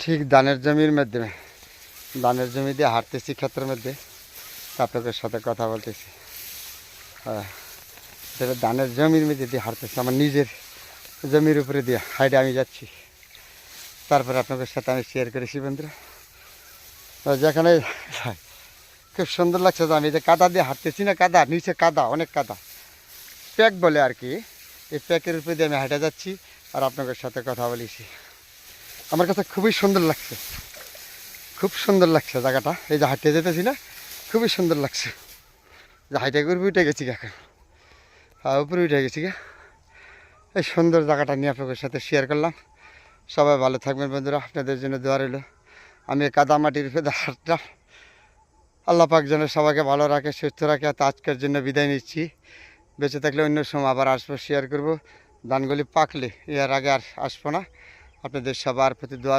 ঠিক ধানের জমির মধ্যে, ধানের জমি দিয়ে হাঁটতেছি ক্ষেত্রের মধ্যে, আপনাদের সাথে কথা বলতেছি। এটা ধানের জমির মধ্যে দিয়ে হাঁটতেছি, আমার নিজের জমির উপরে দিয়ে হাইডে আমি যাচ্ছি। তারপরে আপনাদের সাথে আমি শেয়ার করেছি বন্ধুরা। যেখানে খুব সুন্দর লাগছে যে আমি যে কাদা দিয়ে হাঁটতেছি না, কাদা নিচে কাদা, অনেক কাদা, প্যাক বলে আর কি। এই প্যাকের উপরে দিয়ে আমি হাঁটে যাচ্ছি আর আপনাদের সাথে কথা বলেছি। আমার কাছে খুবই সুন্দর লাগছে, খুব সুন্দর লাগছে জায়গাটা। এই যে হাঁটতে যেতেছি না, খুবই সুন্দর লাগছে। যে হাইটে করে উঠে গেছি এখন, উপরে উঠে গেছি গা। এই সুন্দর জায়গাটা নিয়ে আপনাদের সাথে শেয়ার করলাম। সবাই ভালো থাকবেন বন্ধুরা, আপনাদের জন্য দোয়া রইল। আমি কাদা মাটির উপরে হাঁটলাম। আল্লাহ পাক যেন সবাইকে ভালো রাখে, সুস্থ রাখে। তো আজকের জন্য বিদায় নিচ্ছি। বেঁচে থাকলে অন্য সময় আবার আসবো, শেয়ার করব। ধানগুলি পাকলে এর আগে আর আসবো না। আপনাদের সবার প্রতি দোয়া রইল।